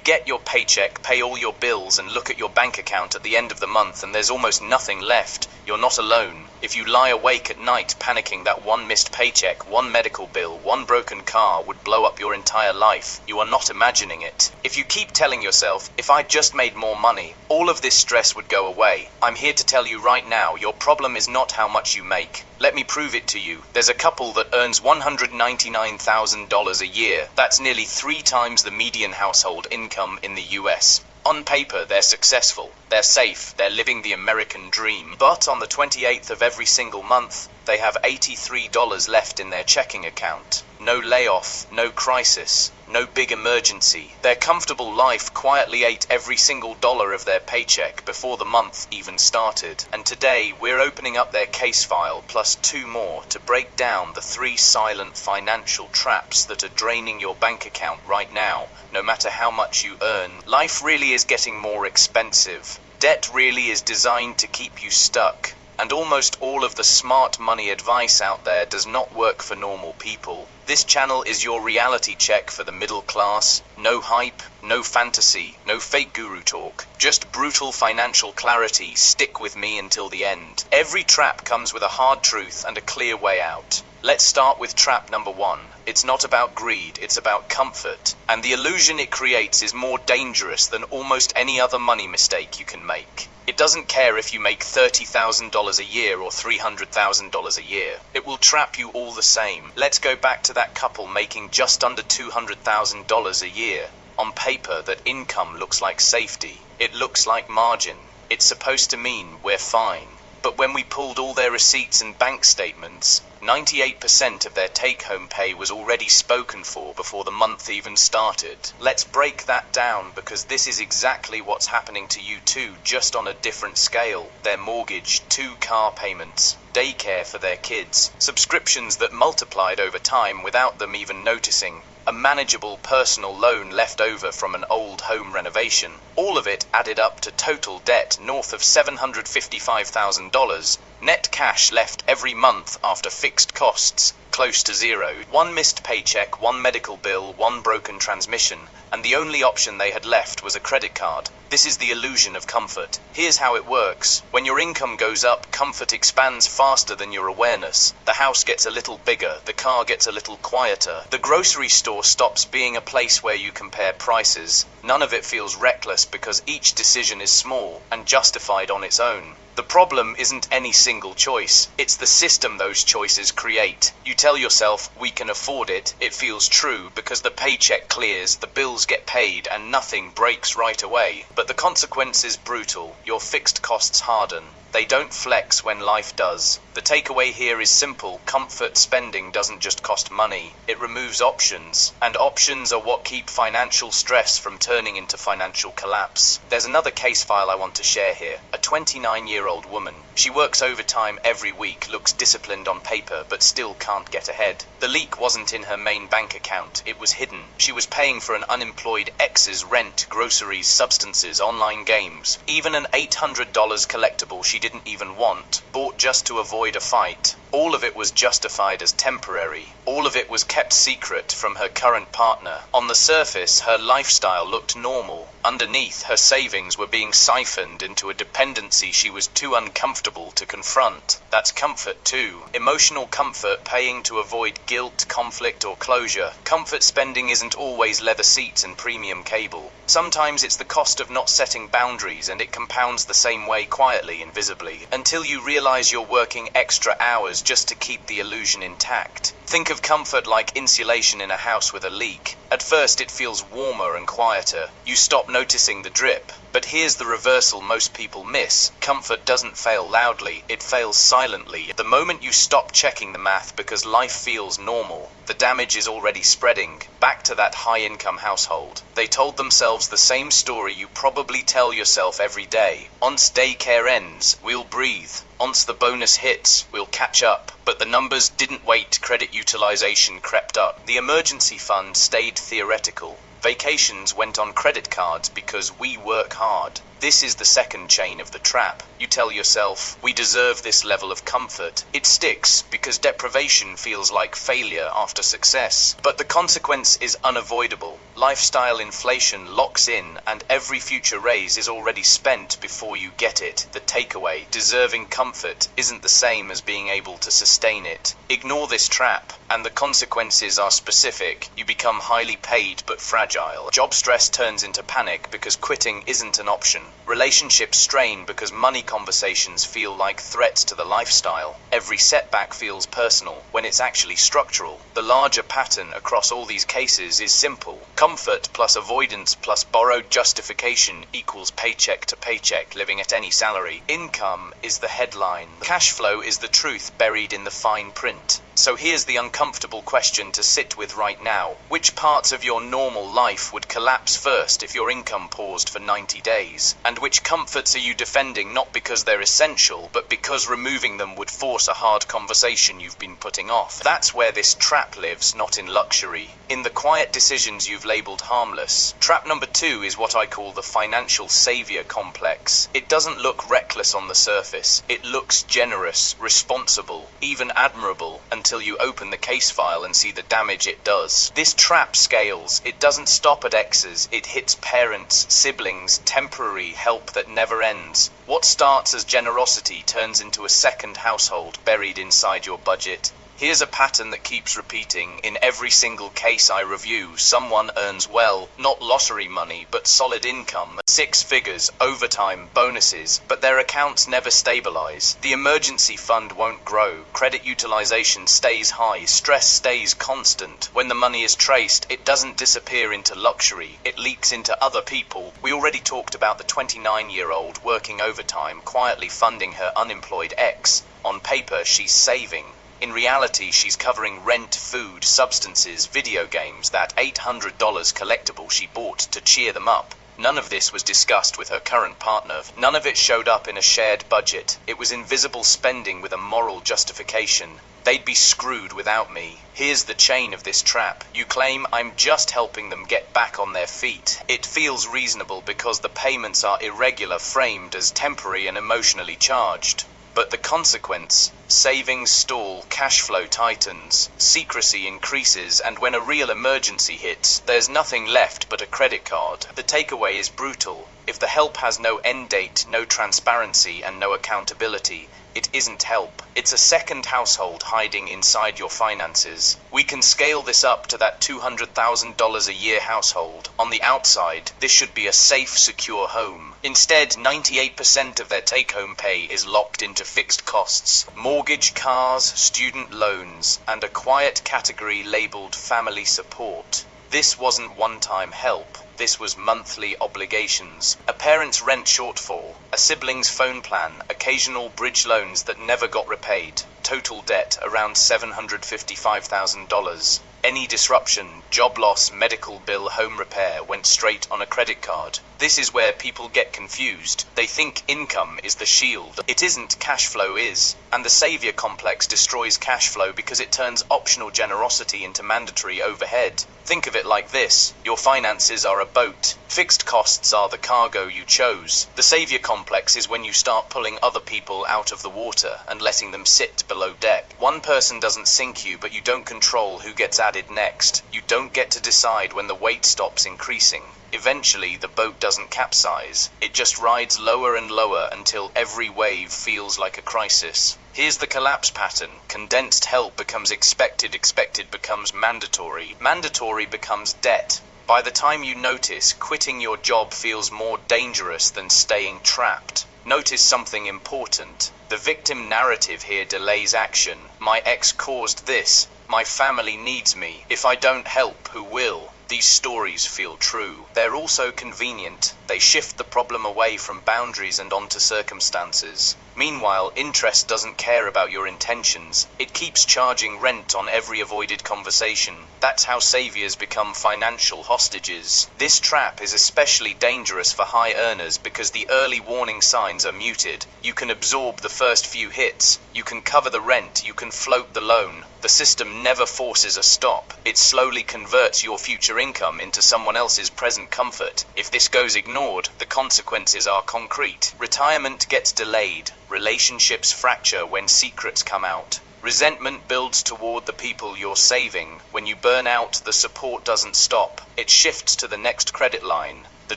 get your paycheck, pay all your bills, and look at your bank account at the end of the month and there's almost nothing left, you're not alone. If you lie awake at night panicking that one missed paycheck, one medical bill, one broken car would blow up your entire life, you are not imagining it. If you keep telling yourself, if I just made more money, all of this stress would go away, I'm here to tell you right now, your problem is not how much you make. Let me prove it to you. There's a couple that earns $199,000 a year. That's nearly 3 times the median household income in the US. On paper, they're successful, they're safe, they're living the American dream. But on the 28th of every single month, they have $83 left in their checking account. No layoff, no crisis, no big emergency. Their comfortable life quietly ate every single dollar of their paycheck before the month even started. And today, we're opening up their case file plus 2 more to break down the 3 silent financial traps that are draining your bank account right now, no matter how much you earn. Life really is getting more expensive. Debt really is designed to keep you stuck. And almost all of the smart money advice out there does not work for normal people. This channel is your reality check for the middle class. No hype, no fantasy, no fake guru talk. Just brutal financial clarity. Stick with me until the end. Every trap comes with a hard truth and a clear way out. Let's start with trap number 1. It's not about greed, it's about comfort. And the illusion it creates is more dangerous than almost any other money mistake you can make. It doesn't care if you make $30,000 a year or $300,000 a year. It will trap you all the same. Let's go back to that couple making just under $200,000 a year. On paper, that income looks like safety. It looks like margin. It's supposed to mean we're fine. But when we pulled all their receipts and bank statements, 98% of their take-home pay was already spoken for before the month even started. Let's break that down because this is exactly what's happening to you too, just on a different scale. Their mortgage, 2 car payments, daycare for their kids, subscriptions that multiplied over time without them even noticing, a manageable personal loan left over from an old home renovation. All of it added up to total debt north of $755,000. Net cash left every month after fixed costs, close to zero. 1 missed paycheck, 1 medical bill, 1 broken transmission, and the only option they had left was a credit card. This is the illusion of comfort. Here's how it works. When your income goes up, comfort expands faster than your awareness. The house gets a little bigger, the car gets a little quieter. The grocery store stops being a place where you compare prices. None of it feels reckless because each decision is small and justified on its own. The problem isn't any single choice, it's the system those choices create. You tell yourself, we can afford it, it feels true because the paycheck clears, the bills get paid, and nothing breaks right away. But the consequence is brutal. Your fixed costs harden. They don't flex when life does. The takeaway here is simple. Comfort spending doesn't just cost money. It removes options. And options are what keep financial stress from turning into financial collapse. There's another case file I want to share here. A 29-year-old woman. She works overtime every week, looks disciplined on paper, but still can't get ahead. The leak wasn't in her main bank account. It was hidden. She was paying for an unemployed ex's rent, groceries, substances, online games. Even an $800 collectible she didn't even want, bought just to avoid a fight. All of it was justified as temporary. All of it was kept secret from her current partner. On the surface, her lifestyle looked normal. Underneath, her savings were being siphoned into a dependency she was too uncomfortable to confront. That's comfort too. Emotional comfort, paying to avoid guilt, conflict, or closure. Comfort spending isn't always leather seats and premium cable. Sometimes it's the cost of not setting boundaries, and it compounds the same way quietly, invisibly, until you realize you're working extra hours just to keep the illusion intact. Think of comfort like insulation in a house with a leak. At first it feels warmer and quieter. You stop noticing the drip. But here's the reversal most people miss. Comfort doesn't fail loudly, it fails silently. The moment you stop checking the math because life feels normal, the damage is already spreading. Back to that high-income household. They told themselves the same story you probably tell yourself every day. Once daycare ends, we'll breathe. Once the bonus hits, we'll catch up. But the numbers didn't wait, credit utilization crept up. The emergency fund stayed theoretical. Vacations went on credit cards because we work hard. This is the second chain of the trap. You tell yourself, we deserve this level of comfort. It sticks because deprivation feels like failure after success. But the consequence is unavoidable. Lifestyle inflation locks in, and every future raise is already spent before you get it. The takeaway, deserving comfort, isn't the same as being able to sustain it. Ignore this trap, and the consequences are specific. You become highly paid but fragile. Job stress turns into panic because quitting isn't an option. Relationships strain because money conversations feel like threats to the lifestyle. Every setback feels personal when it's actually structural. The larger pattern across all these cases is simple. Comfort plus avoidance plus borrowed justification equals paycheck to paycheck, living at any salary. Income is the headline. Cash flow is the truth buried in the fine print. So here's the uncomfortable question to sit with right now. Which parts of your normal life would collapse first if your income paused for 90 days? And which comforts are you defending not because they're essential, but because removing them would force a hard conversation you've been putting off? That's where this trap lives, not in luxury. In the quiet decisions you've labeled harmless. Trap number 2 is what I call the financial savior complex. It doesn't look reckless on the surface. It looks generous, responsible, even admirable, until you open the case file and see the damage it does. This trap scales. It doesn't stop at exes. It hits parents, siblings, temporary help that never ends. What starts as generosity turns into a second household buried inside your budget. Here's a pattern that keeps repeating. In every single case I review, someone earns well, not lottery money, but solid income, 6 figures, overtime, bonuses, but their accounts never stabilize. The emergency fund won't grow, credit utilization stays high, stress stays constant. When the money is traced, it doesn't disappear into luxury, it leaks into other people. We already talked about the 29-year-old working overtime, quietly funding her unemployed ex. On paper, she's saving. In reality, she's covering rent, food, substances, video games, that $800 collectible she bought to cheer them up. None of this was discussed with her current partner. None of it showed up in a shared budget. It was invisible spending with a moral justification. They'd be screwed without me. Here's the chain of this trap. You claim I'm just helping them get back on their feet. It feels reasonable because the payments are irregular, framed as temporary and emotionally charged. But the consequence, savings stall, cash flow tightens, secrecy increases, and when a real emergency hits, there's nothing left but a credit card. The takeaway is brutal. If the help has no end date, no transparency, and no accountability, it isn't help. It's a second household hiding inside your finances. We can scale this up to that $200,000 a year household. On the outside, this should be a safe, secure home. Instead, 98% of their take-home pay is locked into fixed costs. Mortgage, cars, student loans, and a quiet category labeled family support. This wasn't one-time help. This was monthly obligations. A parent's rent shortfall, a sibling's phone plan, occasional bridge loans that never got repaid. Total debt around $755,000. Any disruption, job loss, medical bill, home repair went straight on a credit card. This is where people get confused. They think income is the shield. It isn't, cash flow is. And the savior complex destroys cash flow because it turns optional generosity into mandatory overhead. Think of it like this. Your finances are a boat. Fixed costs are the cargo you chose. The savior complex is when you start pulling other people out of the water and letting them sit below deck. One person doesn't sink you, but you don't control who gets added next. You don't get to decide when the weight stops increasing. Eventually, the boat doesn't capsize. It just rides lower and lower until every wave feels like a crisis. Here's the collapse pattern. Condensed help becomes expected, expected becomes mandatory, mandatory becomes debt. By the time you notice, quitting your job feels more dangerous than staying trapped. Notice something important. The victim narrative here delays action. My ex caused this. My family needs me. If I don't help, who will? These stories feel true. They're also convenient. They shift the problem away from boundaries and onto circumstances. Meanwhile, interest doesn't care about your intentions. It keeps charging rent on every avoided conversation. That's how saviors become financial hostages. This trap is especially dangerous for high earners because the early warning signs are muted. You can absorb the first few hits. You can cover the rent. You can float the loan. The system never forces a stop. It slowly converts your future income into someone else's present comfort. If this goes ignored, the consequences are concrete. Retirement gets delayed. Relationships fracture when secrets come out. Resentment builds toward the people you're saving. When you burn out, the support doesn't stop. It shifts to the next credit line. The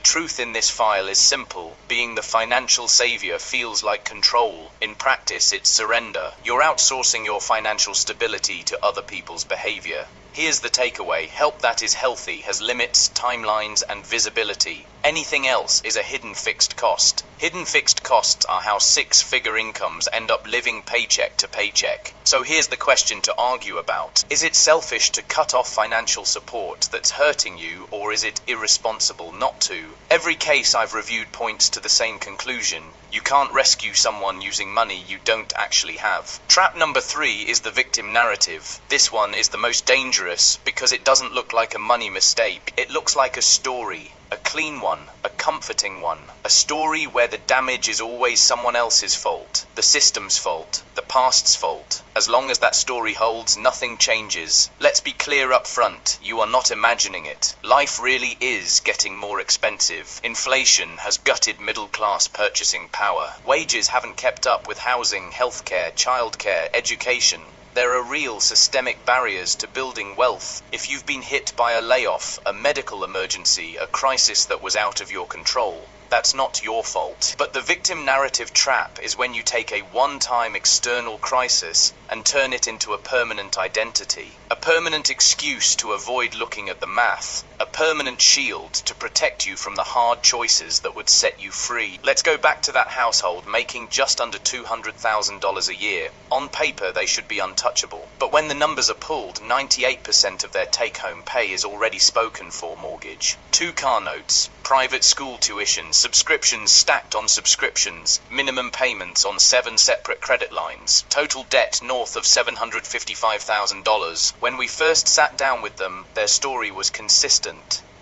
truth in this file is simple. Being the financial savior feels like control. In practice, it's surrender. You're outsourcing your financial stability to other people's behavior. Here's the takeaway. Help that is healthy has limits, timelines, and visibility. Anything else is a hidden fixed cost. Hidden fixed costs are how six-figure incomes end up living paycheck to paycheck. So here's the question to argue about. Is it selfish to cut off financial support that's hurting you, or is it irresponsible not to? Every case I've reviewed points to the same conclusion. You can't rescue someone using money you don't actually have. Trap number 3 is the victim narrative. This one is the most dangerous because it doesn't look like a money mistake. It looks like a story. A clean one, a comforting one, a story where the damage is always someone else's fault, the system's fault, the past's fault. As long as that story holds, nothing changes. Let's be clear up front, you are not imagining it. Life really is getting more expensive. Inflation has gutted middle-class purchasing power. Wages haven't kept up with housing, healthcare, childcare, education. There are real systemic barriers to building wealth. If you've been hit by a layoff, a medical emergency, a crisis that was out of your control, that's not your fault. But the victim narrative trap is when you take a one-time external crisis and turn it into a permanent identity, a permanent excuse to avoid looking at the math, a permanent shield to protect you from the hard choices that would set you free. Let's go back to that household making just under $200,000 a year. On paper, they should be untouchable. But when the numbers are pulled, 98% of their take-home pay is already spoken for mortgage. 2 car notes, private school tuition, subscriptions stacked on subscriptions, minimum payments on 7 separate credit lines, total debt north of $755,000. When we first sat down with them, their story was consistent.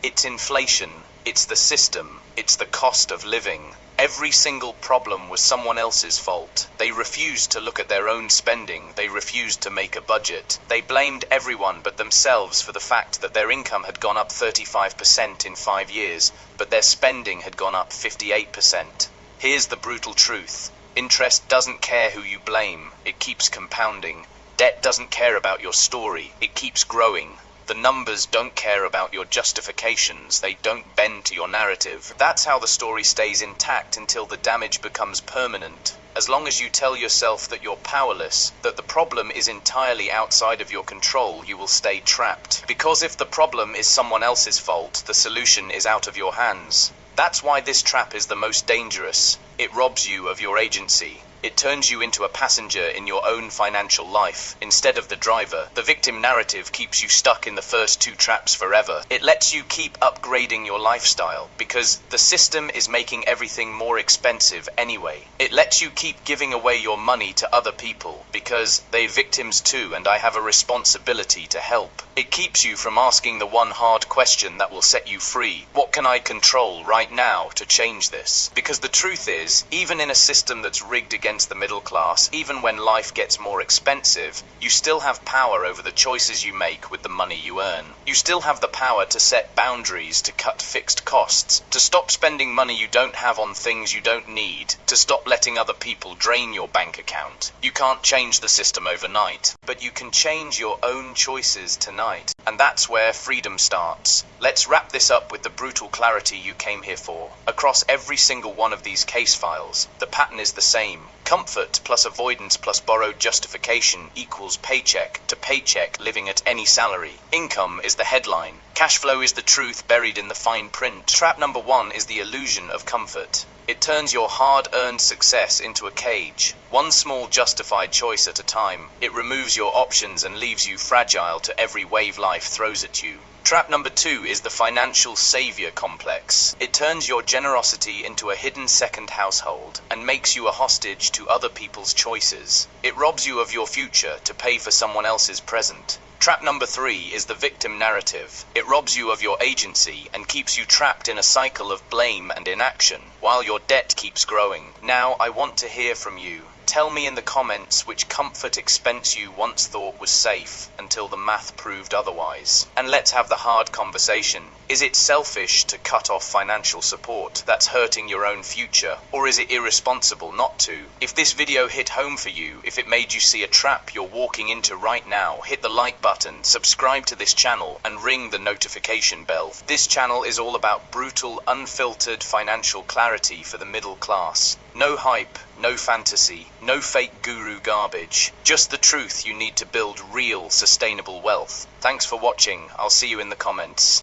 It's inflation, it's the system, it's the cost of living. Every single problem was someone else's fault. They refused to look at their own spending. They refused to make a budget. They blamed everyone but themselves for the fact that their income had gone up 35% in 5 years, but their spending had gone up 58%. Here's the brutal truth. Interest doesn't care who you blame. It keeps compounding. Debt doesn't care about your story. It keeps growing. The numbers don't care about your justifications. They don't bend to your narrative. That's how the story stays intact until the damage becomes permanent. As long as you tell yourself that you're powerless, that the problem is entirely outside of your control, you will stay trapped. Because if the problem is someone else's fault, the solution is out of your hands. That's why this trap is the most dangerous. It robs you of your agency. It turns you into a passenger in your own financial life, instead of the driver. The victim narrative keeps you stuck in the first 2 traps forever. It lets you keep upgrading your lifestyle, because the system is making everything more expensive anyway. It lets you keep giving away your money to other people, because they're victims too, and I have a responsibility to help. It keeps you from asking the one hard question that will set you free. What can I control right now to change this? Because the truth is, even in a system that's rigged against the middle class, even when life gets more expensive, you still have power over the choices you make with the money you earn. You still have the power to set boundaries, to cut fixed costs, to stop spending money you don't have on things you don't need, to stop letting other people drain your bank account. You can't change the system overnight, but you can change your own choices tonight. And that's where freedom starts. Let's wrap this up with the brutal clarity you came here for. Across every single one of these case files, the pattern is the same. Comfort plus avoidance plus borrowed justification equals paycheck to paycheck living at any salary. Income is the headline. Cash flow is the truth buried in the fine print. Trap number 1 is the illusion of comfort. It turns your hard-earned success into a cage. One small justified choice at a time. It removes your options and leaves you fragile to every wave life throws at you. Trap number 2 is the financial savior complex. It turns your generosity into a hidden second household and makes you a hostage to other people's choices. It robs you of your future to pay for someone else's present. Trap number 3 is the victim narrative. It robs you of your agency and keeps you trapped in a cycle of blame and inaction, while your debt keeps growing. Now I want to hear from you. Tell me in the comments which comfort expense you once thought was safe until the math proved otherwise. And let's have the hard conversation. Is it selfish to cut off financial support that's hurting your own future? Or is it irresponsible not to? If this video hit home for you, if it made you see a trap you're walking into right now, hit the like button, subscribe to this channel, and ring the notification bell. This channel is all about brutal, unfiltered financial clarity for the middle class. No hype, no fantasy, no fake guru garbage. Just the truth you need to build real, sustainable wealth. Thanks for watching. I'll see you in the comments.